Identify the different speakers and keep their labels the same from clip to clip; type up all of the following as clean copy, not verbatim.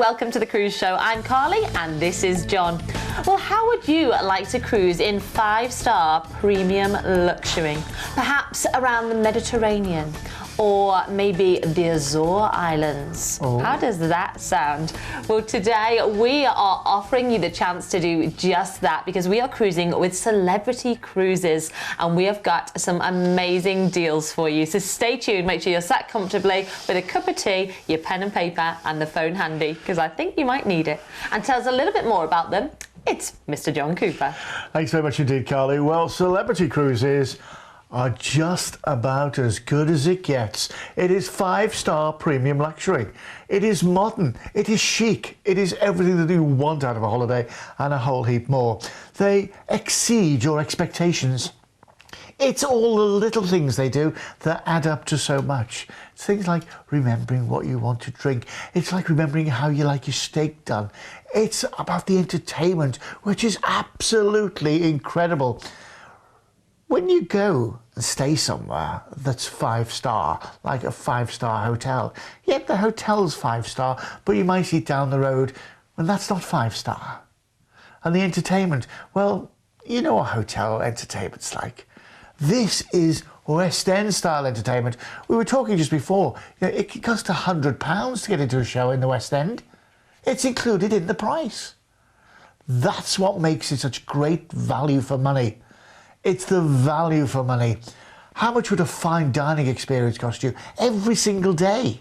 Speaker 1: welcome to the Cruise Show. I'm Carly and this is John. Well, how would you like to cruise in 5-star premium luxury? Perhaps around the Mediterranean or maybe the Azore Islands. Oh. How does that sound? Well, today we are offering you the chance to do just that because we are cruising with Celebrity Cruises and we have got some amazing deals for you. So stay tuned, make sure you're sat comfortably with a cup of tea, your pen and paper and the phone handy because I think you might need it. And tell us a little bit more about them. It's Mr. John Cooper.
Speaker 2: Thanks very much indeed, Carly. Well, Celebrity Cruises are just about as good as it gets. It is 5-star premium luxury. It is modern, it is chic, it is everything that you want out of a holiday and a whole heap more. They exceed your expectations. It's all the little things they do that add up to so much. It's things like remembering what you want to drink. It's like remembering how you like your steak done. It's about the entertainment, which is absolutely incredible. When you go and stay somewhere that's 5-star, like a 5-star hotel, yet the hotel's 5-star, but you might see down the road, and that's not 5-star. And the entertainment, well, you know what hotel entertainment's like. This is West End style entertainment. We were talking just before, it can cost £100 to get into a show in the West End. It's included in the price. That's what makes it such great value for money. It's the value for money. How much would a fine dining experience cost you every single day?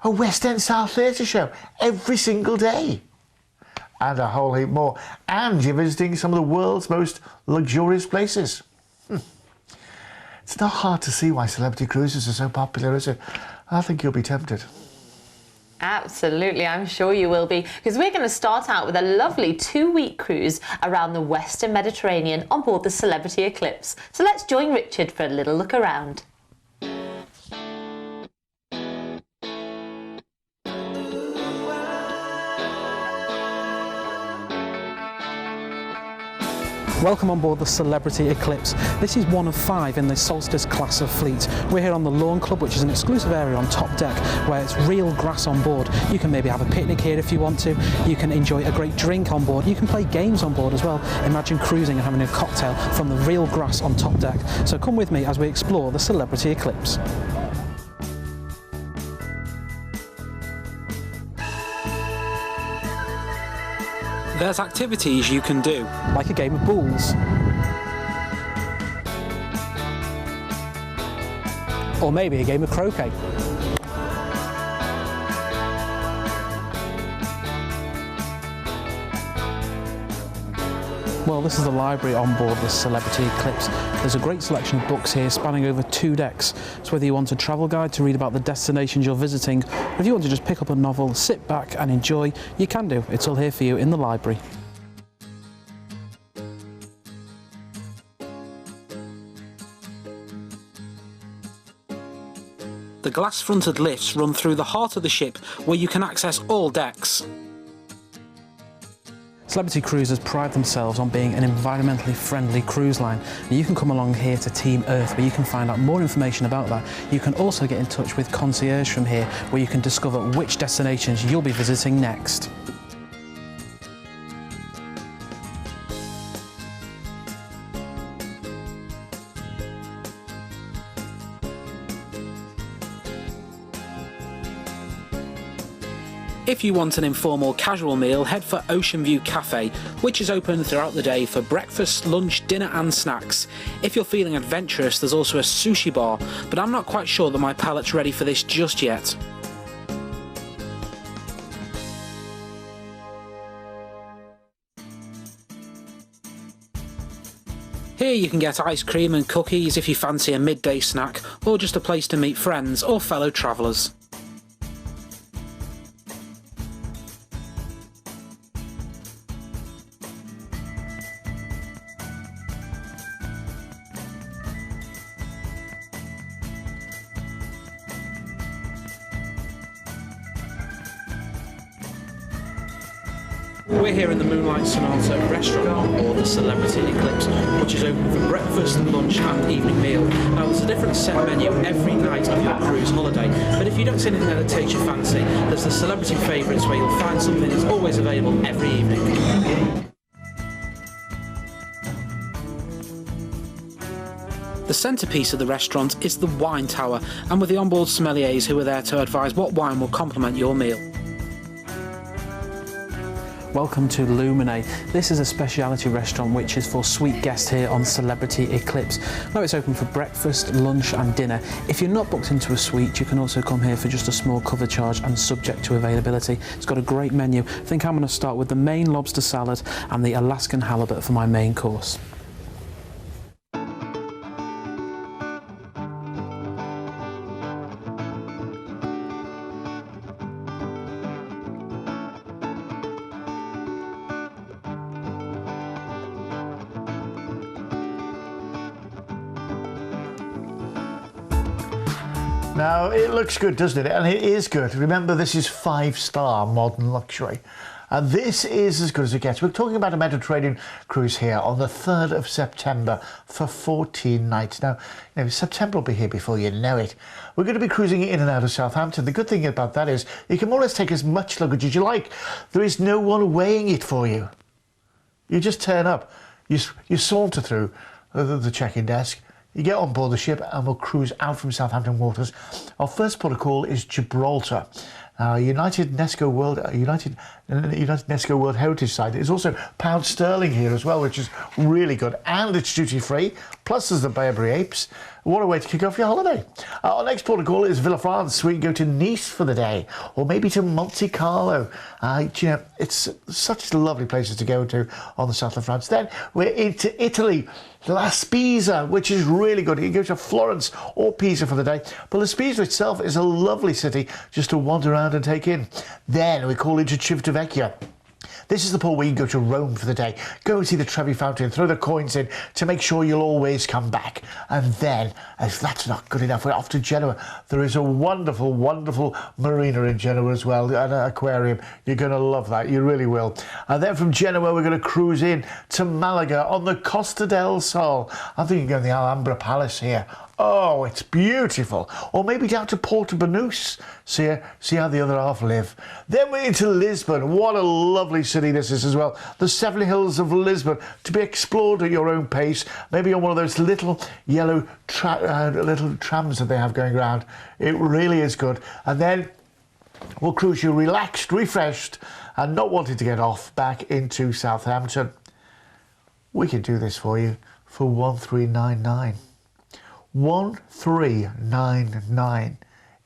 Speaker 2: A West End style theatre show every single day. And a whole heap more. And you're visiting some of the world's most luxurious places. It's not hard to see why Celebrity Cruises are so popular, is it? I think you'll be tempted.
Speaker 1: Absolutely, I'm sure you will be, because we're going to start out with a lovely 2-week cruise around the Western Mediterranean on board the Celebrity Eclipse. So let's join Richard for a little look around.
Speaker 3: Welcome on board the Celebrity Eclipse. This is one of 5 in the Solstice class of fleet. We're here on the Lawn Club, which is an exclusive area on top deck where it's real grass on board. You can maybe have a picnic here if you want to. You can enjoy a great drink on board. You can play games on board as well. Imagine cruising and having a cocktail from the real grass on top deck. So come with me as we explore the Celebrity Eclipse. There's activities you can do, like a game of bowls, or maybe a game of croquet. Well, this is the library on board the Celebrity Eclipse. There's a great selection of books here spanning over 2 decks. So whether you want a travel guide to read about the destinations you're visiting, or if you want to just pick up a novel, sit back and enjoy, you can do. It's all here for you in the library. The glass-fronted lifts run through the heart of the ship where you can access all decks. Celebrity Cruises pride themselves on being an environmentally friendly cruise line. And you can come along here to Team Earth where you can find out more information about that. You can also get in touch with concierge from here where you can discover which destinations you'll be visiting next. If you want an informal casual meal, head for Ocean View Cafe, which is open throughout the day for breakfast, lunch, dinner and snacks. If you're feeling adventurous, there's also a sushi bar, but I'm not quite sure that my palate's ready for this just yet. Here you can get ice cream and cookies if you fancy a midday snack, or just a place to meet friends or fellow travellers. We're here in the Moonlight Sonata restaurant on board the Celebrity Eclipse, which is open for breakfast, lunch and evening meal. Now there's a different set menu every night of your cruise holiday, but if you don't see anything there that takes your fancy, there's the Celebrity Favourites where you'll find something that's always available every evening. The centrepiece of the restaurant is the wine tower, and with the onboard sommeliers who are there to advise what wine will complement your meal. Welcome to Lumine. This is a speciality restaurant which is for suite guests here on Celebrity Eclipse. Now it's open for breakfast, lunch and dinner. If you're not booked into a suite, you can also come here for just a small cover charge and subject to availability. It's got a great menu. I think I'm going to start with the Maine lobster salad and the Alaskan halibut for my main course.
Speaker 2: Now, it looks good, doesn't it? And it is good. Remember, this is 5-star modern luxury. And this is as good as it gets. We're talking about a Mediterranean cruise here on the 3rd of September for 14 nights. Now, September will be here before you know it. We're going to be cruising in and out of Southampton. The good thing about that is you can more or less take as much luggage as you like. There is no one weighing it for you. You just turn up. You saunter through the check-in desk. You get on board the ship and we'll cruise out from Southampton waters. Our first port of call is Gibraltar. United UNESCO World Heritage Site. There's also pound sterling here as well, which is really good. And it's duty free. Plus there's the Barbary Apes. What a way to kick off your holiday. Our next port of call is Villafrance. We can go to Nice for the day, or maybe to Monte Carlo. It's such lovely places to go to on the south of France. Then we're into Italy. La Spezia, which is really good. You can go to Florence or Pisa for the day. But La Spezia itself is a lovely city just to wander around and take in. Then we call into Civitavecchia. This is the port where you can go to Rome for the day. Go and see the Trevi Fountain, throw the coins in to make sure you'll always come back. And then, if that's not good enough, we're off to Genoa. There is a wonderful, wonderful marina in Genoa as well, and an aquarium. You're going to love that, you really will. And then from Genoa, we're going to cruise in to Malaga on the Costa del Sol. I think you can go to the Alhambra Palace here. Oh, it's beautiful. Or maybe down to Porto Banús. See how the other half live. Then we're into Lisbon. What a lovely city this is as well. The 7 hills of Lisbon to be explored at your own pace. Maybe on one of those little yellow little trams that they have going around. It really is good. And then we'll cruise you relaxed, refreshed, and not wanting to get off back into Southampton. We can do this for you for 1399. 1399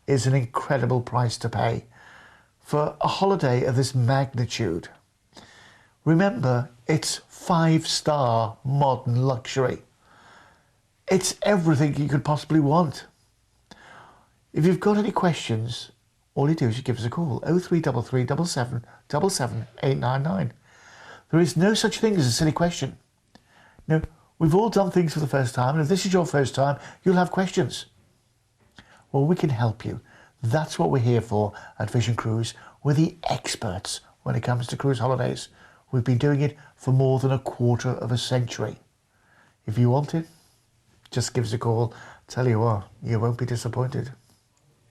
Speaker 2: is an incredible price to pay for a holiday of this magnitude. Remember, it's 5-star modern luxury. It's everything you could possibly want. If you've got any questions, all you do is you give us a call, 0333 77 899. There is no such thing as a silly question. No. We've all done things for the first time, and if this is your first time, you'll have questions. Well, we can help you. That's what we're here for at Vision Cruise. We're the experts when it comes to cruise holidays. We've been doing it for more than a quarter of a century. If you want it, just give us a call. Tell you what, you won't be disappointed.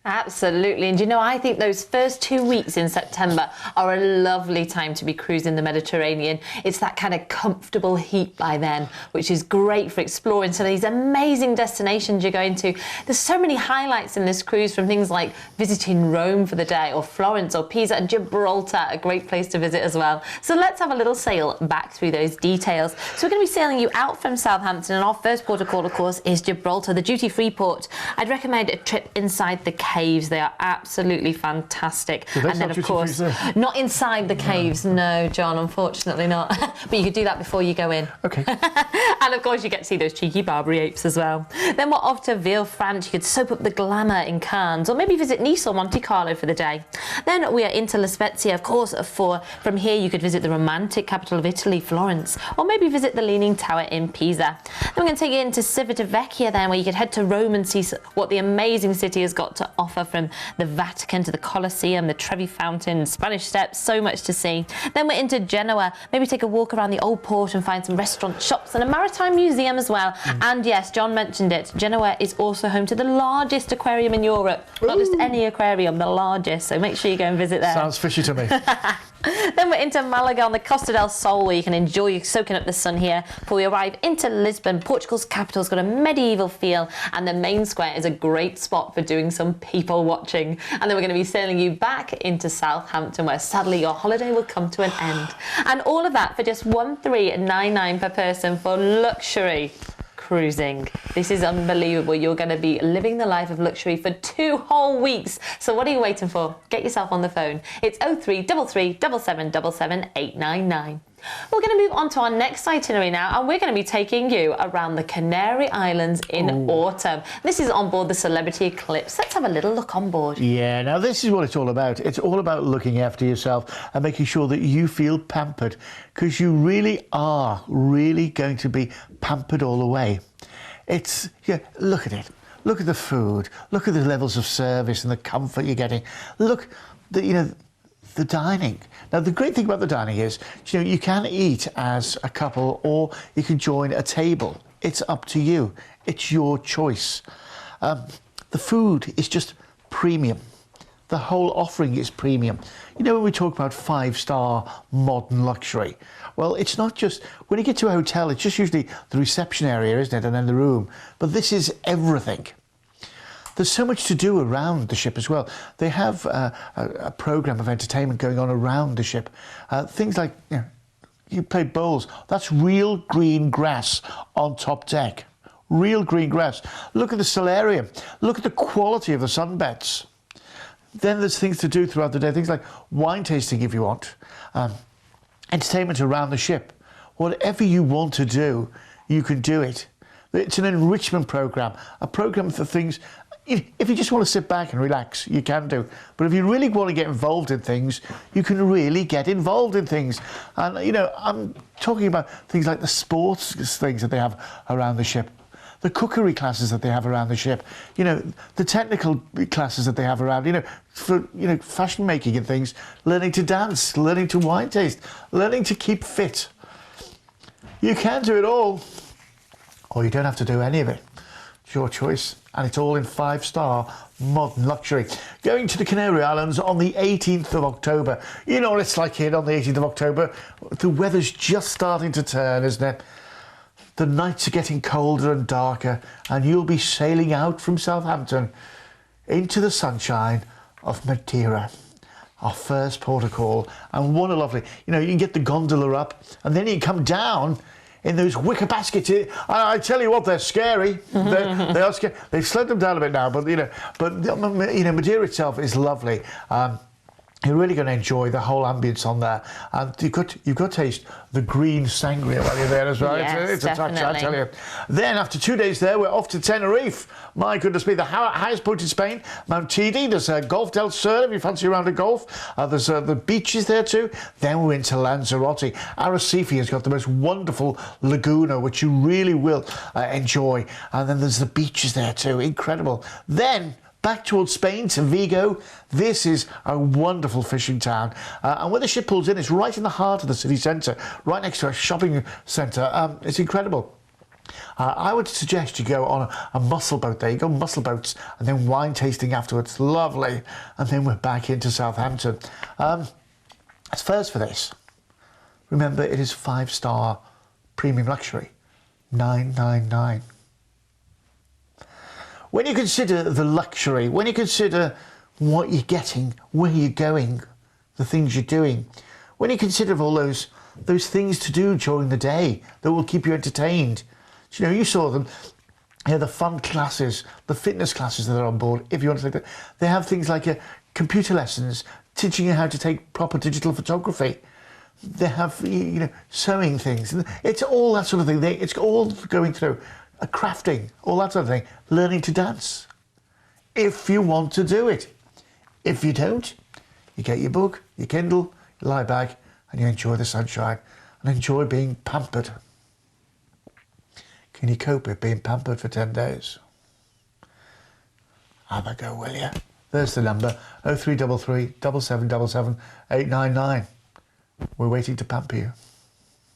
Speaker 1: Absolutely. And I think those first 2 weeks in September are a lovely time to be cruising the Mediterranean. It's that kind of comfortable heat by then, which is great for exploring some of these amazing destinations you're going to. There's so many highlights in this cruise, from things like visiting Rome for the day, or Florence or Pisa, and Gibraltar, a great place to visit as well. So let's have a little sail back through those details. So we're going to be sailing you out from Southampton, and our first port of call, of course, is Gibraltar, the duty-free port. I'd recommend a trip inside the caves. They are absolutely fantastic.
Speaker 2: So
Speaker 1: and then, of course, not inside the caves, no, John, unfortunately not. But you could do that before you go in.
Speaker 2: Okay.
Speaker 1: And of course, you get to see those cheeky Barbary Apes as well. Then we're off to Villefranche. You could soap up the glamour in Cannes, or maybe visit Nice or Monte Carlo for the day. Then we are into La Spezia, of course. From here, you could visit the romantic capital of Italy, Florence, or maybe visit the Leaning Tower in Pisa. Then we're going to take you into Civitavecchia, then, where you could head to Rome and see what the amazing city has got to offer, from the Vatican to the Colosseum, the Trevi Fountain, Spanish Steps, so much to see. Then we're into Genoa, maybe take a walk around the old port and find some restaurants, shops and a maritime museum as well. And yes, John mentioned it, Genoa is also home to the largest aquarium in Europe. Not just any aquarium, the largest, so make sure you go and visit there.
Speaker 2: Sounds fishy to me.
Speaker 1: Then we're into Malaga on the Costa del Sol, where you can enjoy soaking up the sun here before we arrive into Lisbon. Portugal's capital's got a medieval feel, and the main square is a great spot for doing some people watching. And then we're going to be sailing you back into Southampton, where sadly your holiday will come to an end. And all of that for just $1399 per person for luxury cruising. This is unbelievable. You're going to be living the life of luxury for 2 whole weeks. So what are you waiting for? Get yourself on the phone. It's 0333 7777 899. We're going to move on to our next itinerary now, and we're going to be taking you around the Canary Islands in autumn. This is on board the Celebrity Eclipse. Let's have a little look on board.
Speaker 2: Yeah, now this is what it's all about. It's all about looking after yourself and making sure that you feel pampered, because you really are going to be pampered all the way. It's, yeah, look at it. Look at the food. Look at the levels of service and the comfort you're getting. Look, the dining. Now, the great thing about the dining is, you can eat as a couple or you can join a table. It's up to you. It's your choice. The food is just premium. The whole offering is premium. When we talk about 5-star modern luxury, well, it's not just, when you get to a hotel, it's just usually the reception area, isn't it? And then the room. But this is everything. There's so much to do around the ship as well. They have a program of entertainment going on around the ship. Things like, you play bowls. That's real green grass on top deck. Real green grass. Look at the solarium. Look at the quality of the sunbeds. Then there's things to do throughout the day. Things like wine tasting if you want. Entertainment around the ship. Whatever you want to do, you can do it. It's an enrichment program. A program for things. If you just want to sit back and relax, you can do. But if you really want to get involved in things, you can really get involved in things. And, I'm talking about things like the sports things that they have around the ship, the cookery classes that they have around the ship, the technical classes that they have around, for, fashion making and things, learning to dance, learning to wine taste, learning to keep fit. You can do it all, or you don't have to do any of it. It's your choice. And it's all in 5-star modern luxury. Going to the Canary Islands on the 18th of October. You know what it's like here on the 18th of October. The weather's just starting to turn, isn't it? The nights are getting colder and darker, and you'll be sailing out from Southampton into the sunshine of Madeira, our first port of call. And what a lovely, you can get the gondola up, and then you come down in those wicker baskets. I tell you what, they're scary. They are scary. They've slowed them down a bit now, but Madeira itself is lovely. You're really going to enjoy the whole ambience on there, and you've got to taste the green sangria while you're there as well.
Speaker 1: Yes,
Speaker 2: it's a touch, I tell you. Then after 2 days there, we're off to Tenerife. My goodness me, the highest point in Spain, Mount Teide. There's Golf del Sur if you fancy a round of golf. There's the beaches there too. Then we're into Lanzarote. Arrecife has got the most wonderful laguna, which you really will enjoy. And then there's the beaches there too, incredible. Then back towards Spain to Vigo. This is a wonderful fishing town. And when the ship pulls in, it's right in the heart of the city centre, right next to a shopping centre. It's incredible. I would suggest you go on a mussel boat there. You go mussel boats and then wine tasting afterwards. Lovely. And then we're back into Southampton. As first for this, remember it is 5-star premium luxury, $999. When you consider the luxury, when you consider what you're getting, where you're going, the things you're doing, when you consider all those things to do during the day that will keep you entertained, you saw them, the fun classes, the fitness classes that are on board, if you want to take that. They have things like computer lessons, teaching you how to take proper digital photography. They have, sewing things. It's all that sort of thing. It's all going through. Crafting, all that sort of thing, learning to dance, if you want to do it. If you don't, you get your book, your Kindle, you lie back and you enjoy the sunshine and enjoy being pampered. Can you cope with being pampered for 10 days? Have a go, will you? There's the number, 0333 7777 899. We're waiting to pamper you.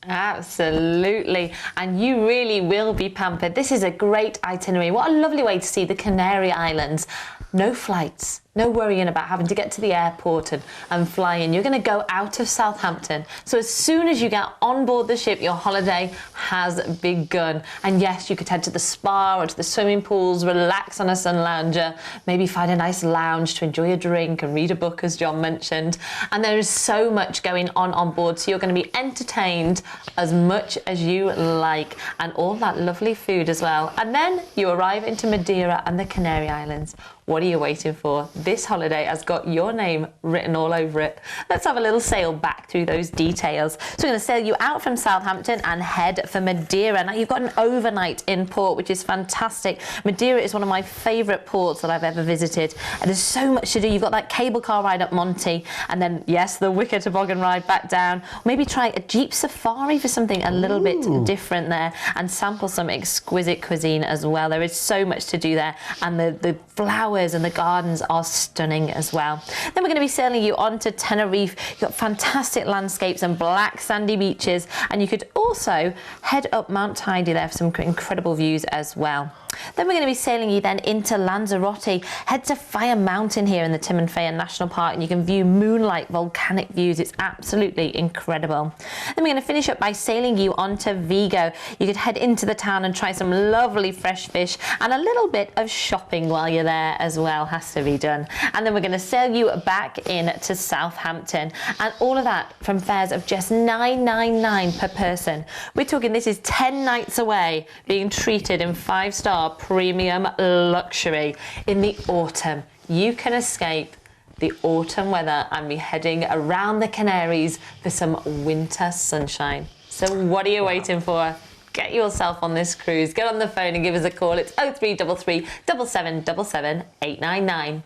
Speaker 1: Absolutely, and you really will be pampered. This is a great itinerary. What a lovely way to see the Canary Islands. No flights, no worrying about having to get to the airport and fly in. You're going to go out of Southampton. So as soon as you get on board the ship, your holiday has begun. And yes, you could head to the spa or to the swimming pools, relax on a sun lounger, maybe find a nice lounge to enjoy a drink and read a book, as John mentioned. And there is so much going on board, so you're going to be entertained as much as you like, and all that lovely food as well. And then you arrive into Madeira and the Canary Islands. What are you waiting for? This holiday has got your name written all over it. Let's have a little sail back through those details. So we're going to sail you out from Southampton and head for Madeira. Now you've got an overnight in port, which is fantastic. Madeira is one of my favourite ports that I've ever visited. And there's so much to do. You've got that cable car ride up Monte, and then, yes, the wicker toboggan ride back down. Maybe try a Jeep safari for something a little bit different there, and sample some exquisite cuisine as well. There is so much to do there, and the flowers and the gardens are stunning as well. Then we're going to be sailing you on to Tenerife. You've got fantastic landscapes and black sandy beaches, and you could also head up Mount Tidy there for some incredible views as well. Then we're going to be sailing you then into Lanzarote. Head to Fire Mountain here in the Timanfaya National Park, and you can view moonlight volcanic views. It's absolutely incredible. Then we're going to finish up by sailing you onto Vigo. You could head into the town and try some lovely fresh fish, and a little bit of shopping while you're there as well has to be done. And then we're going to sail you back in to Southampton, and all of that from fares of just $9.99 per person. We're talking this is 10 nights away, being treated in 5-star premium luxury in the autumn. You can escape the autumn weather and be heading around the Canaries for some winter sunshine. So what are you waiting for? Get yourself on this cruise. Get on the phone and give us a call. It's 0333 7777 899.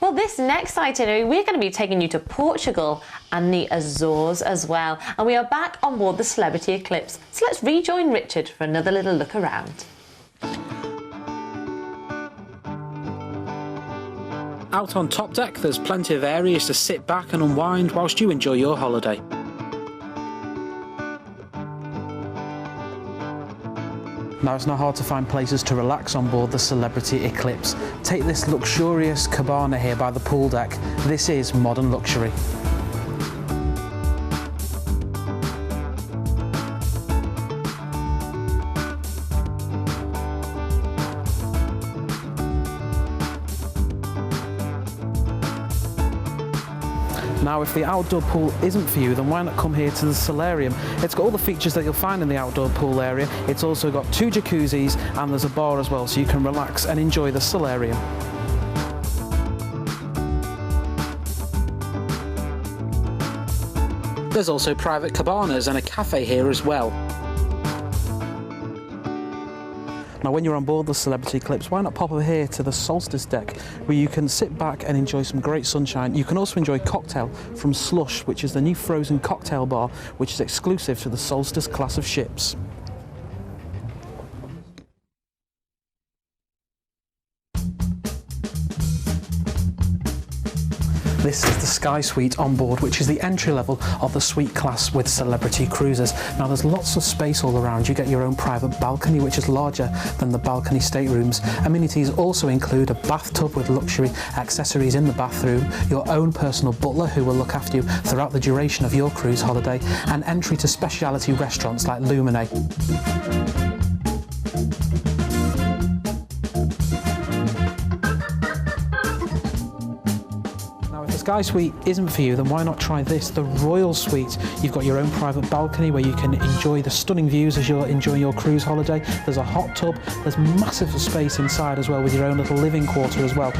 Speaker 1: Well, this next itinerary, we're going to be taking you to Portugal and the Azores as well. And we are back on board the Celebrity Eclipse. So let's rejoin Richard for another little look around.
Speaker 3: Out on top deck, there's plenty of areas to sit back and unwind whilst you enjoy your holiday. Now, it's not hard to find places to relax on board the Celebrity Eclipse. Take this luxurious cabana here by the pool deck. This is modern luxury. Now, if the outdoor pool isn't for you, then why not come here to the solarium? It's got all the features that you'll find in the outdoor pool area. It's also got 2 jacuzzis, and there's a bar as well, so you can relax and enjoy the solarium. There's also private cabanas and a cafe here as well. Now, when you're on board the Celebrity Eclipse, why not pop over here to the Solstice deck, where you can sit back and enjoy some great sunshine. You can also enjoy cocktail from Slush, which is the new frozen cocktail bar, which is exclusive to the Solstice class of ships. This is the Sky Suite on board, which is the entry level of the suite class with Celebrity Cruises. Now, there's lots of space all around. You get your own private balcony, which is larger than the balcony staterooms. Amenities also include a bathtub with luxury accessories in the bathroom, your own personal butler who will look after you throughout the duration of your cruise holiday, and entry to specialty restaurants like Lumine. Sky Suite isn't for you, then why not try this, the Royal Suite. You've got your own private balcony where you can enjoy the stunning views as you're enjoying your cruise holiday. There's a hot tub, there's massive space inside as well with your own little living quarter as well.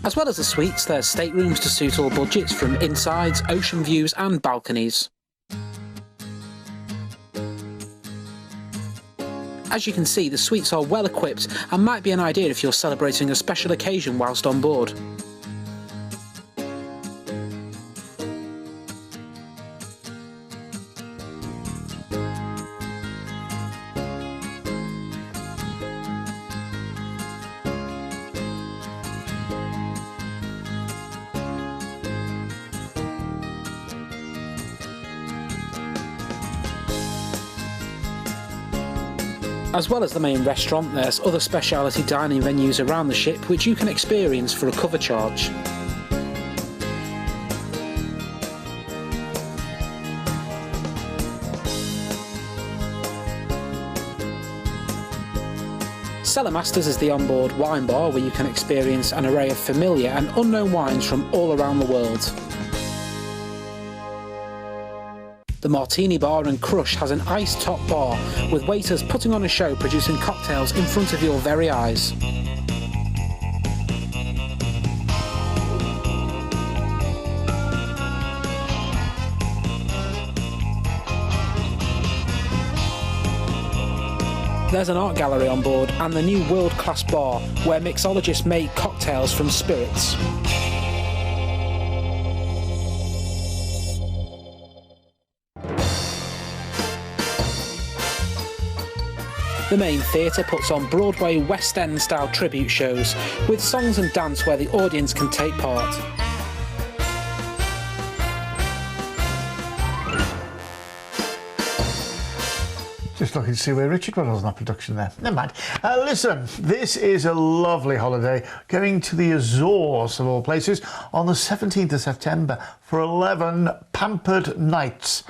Speaker 3: As well as the suites, there's staterooms to suit all budgets, from insides, ocean views and balconies. As you can see, the suites are well equipped and might be an idea if you're celebrating a special occasion whilst on board. As well as the main restaurant, there's other specialty dining venues around the ship which you can experience for a cover charge. Cellar Masters is the onboard wine bar where you can experience an array of familiar and unknown wines from all around the world. The Martini Bar and Crush has an iced top bar with waiters putting on a show producing cocktails in front of your very eyes. There's an art gallery on board and the new world-class bar where mixologists make cocktails from spirits. The main theatre puts on Broadway West End style tribute shows with songs and dance where the audience can take part.
Speaker 2: Just looking to see where Richard was on that production there. Never mind. Listen, this is a lovely holiday going to the Azores, of all places, on the 17th of September for 11 pampered nights.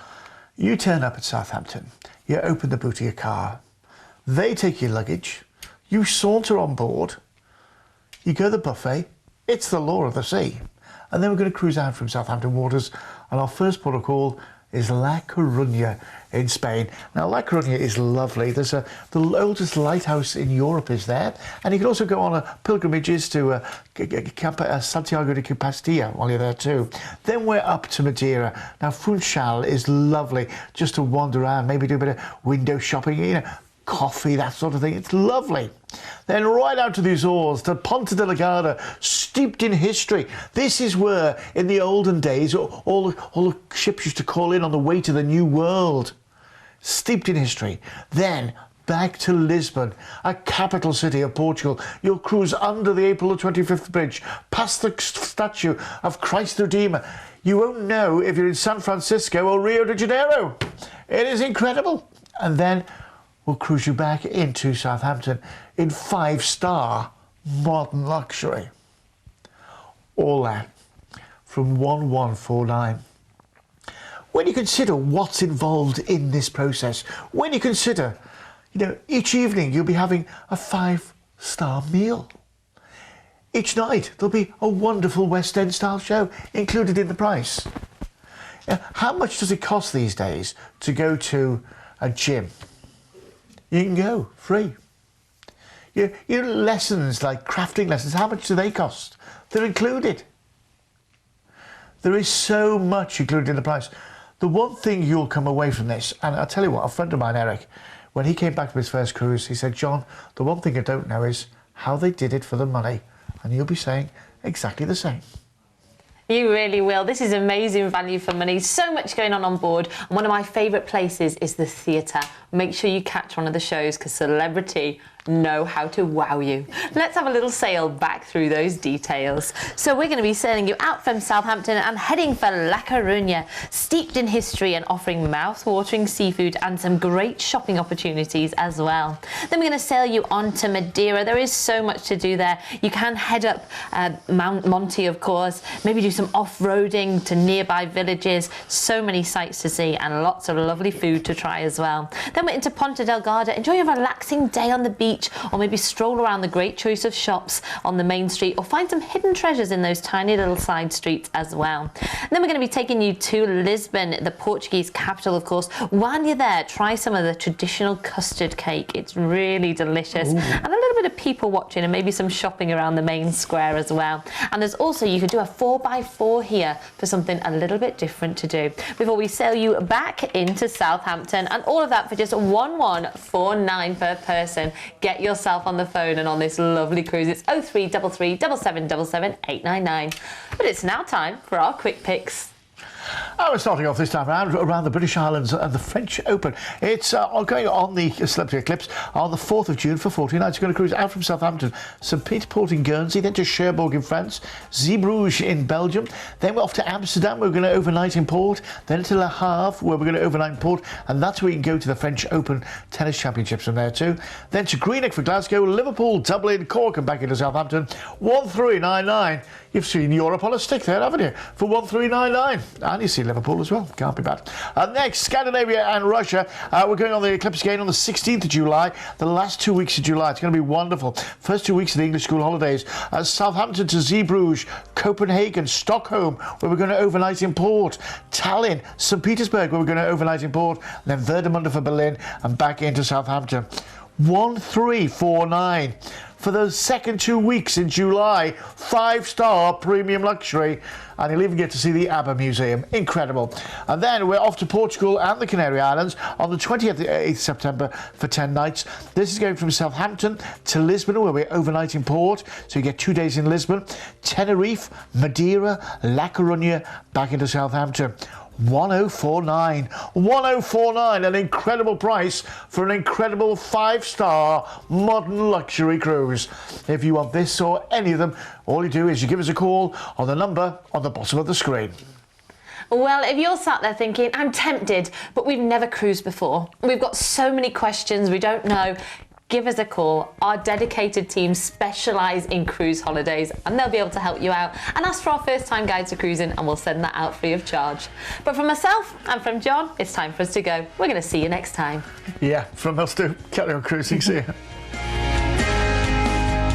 Speaker 2: You turn up at Southampton, you open the boot of your car, they take your luggage, you saunter on board, you go to the buffet, it's the law of the sea. And then we're going to cruise out from Southampton waters, and our first port of call is La Coruña in Spain. Now, La Coruña is lovely. There's the oldest lighthouse in Europe is there, and you can also go on pilgrimages to Santiago de Compostela while you're there too. Then we're up to Madeira. Now, Funchal is lovely just to wander around, maybe do a bit of window shopping, you know, coffee, that sort of thing. It's lovely. Then right out to the Azores, to Ponta Delgada, steeped in history. This is where, in the olden days, all the ships used to call in on the way to the New World. Steeped in history. Then back to Lisbon, a capital city of Portugal. You'll cruise under the April the 25th bridge, past the statue of Christ the Redeemer. You won't know if you're in San Francisco or Rio de Janeiro. It is incredible. And then we'll cruise you back into Southampton in 5-star modern luxury. All that from 1149. When you consider what's involved in this process, when you consider, you know, each evening you'll be having a 5-star meal. Each night there'll be a wonderful West End style show included in the price. Now, how much does it cost these days to go to a gym? You can go free. Your lessons, like crafting lessons, how much do they cost? They're included. There is so much included in the price. The one thing you'll come away from this, and I'll tell you what, a friend of mine, Eric, when he came back from his first cruise, he said, John, the one thing I don't know is how they did it for the money. And you'll be saying exactly the same.
Speaker 1: You really will. This is amazing value for money. So much going on board. And one of my favourite places is the theatre. Make sure you catch one of the shows because Celebrity know how to wow you. Let's have a little sail back through those details. So we're going to be sailing you out from Southampton and heading for La Coruña, steeped in history and offering mouth-watering seafood and some great shopping opportunities as well. Then we're going to sail you on to Madeira. There is so much to do there. You can head up Mount Monty, of course, maybe do some off-roading to nearby villages. So many sights to see and lots of lovely food to try as well. Then we're into Ponta Delgada. Enjoy a relaxing day on the beach, or maybe stroll around the great choice of shops on the main street, or find some hidden treasures in those tiny little side streets as well. And then we're going to be taking you to Lisbon, the Portuguese capital, of course. While you're there, try some of the traditional custard cake. It's really delicious. Ooh. And a little bit of people watching and maybe some shopping around the main square as well. And there's also, you could do a 4x4 here for something a little bit different to do before we sail you back into Southampton, and all of that for just $1149 per person. Get yourself on the phone and on this lovely cruise. It's 0333 7777 899. But it's now time for our quick picks.
Speaker 2: We're starting off this time around the British Islands and the French Open. It's going on the Celebrity Eclipse on the 4th of June for 14 nights. You're going to cruise out from Southampton, St Peter Port in Guernsey, then to Cherbourg in France, Zeebrugge in Belgium. Then we're off to Amsterdam, we're going to overnight in Port, then to Le Havre, where we're going to overnight in Port, and that's where you can go to the French Open Tennis Championships from there too. Then to Greenock for Glasgow, Liverpool, Dublin, Cork, and back into Southampton. 1399. You've seen Europe on a stick there, haven't you? For 1399. And you see Liverpool as well. Can't be bad. Next, Scandinavia and Russia. We're going on the Eclipse again on the 16th of July. The last 2 weeks of July. It's going to be wonderful. First 2 weeks of the English school holidays. Southampton to Zeebrugge, Copenhagen, Stockholm, where we're going to overnight in Port, Tallinn, St Petersburg, where we're going to overnight in Port, and then Werdermunde for Berlin, and back into Southampton. 1349 for those second 2 weeks in July. 5-star premium luxury, and you'll even get to see the ABBA Museum. Incredible. And then we're off to Portugal and the Canary Islands on the 28th of September for 10 nights. This is going from Southampton to Lisbon, where we're overnight in Port, so you get 2 days in Lisbon, Tenerife, Madeira, La Coruña, back into Southampton. 1049, an incredible price for an incredible 5-star modern luxury cruise. If you want this or any of them, all you do is you give us a call on the number on the bottom of the screen.
Speaker 1: Well, if you're sat there thinking, I'm tempted, but we've never cruised before, we've got so many questions, we don't know, give us a call. Our dedicated team specialise in cruise holidays, and they'll be able to help you out. And ask for our first time guide to cruising, and we'll send that out free of charge. But from myself and from John, it's time for us to go. We're going to see you next time.
Speaker 2: Yeah, from us too. Carry on cruising. See you.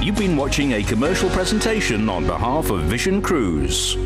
Speaker 4: You've been watching a commercial presentation on behalf of Vision Cruise.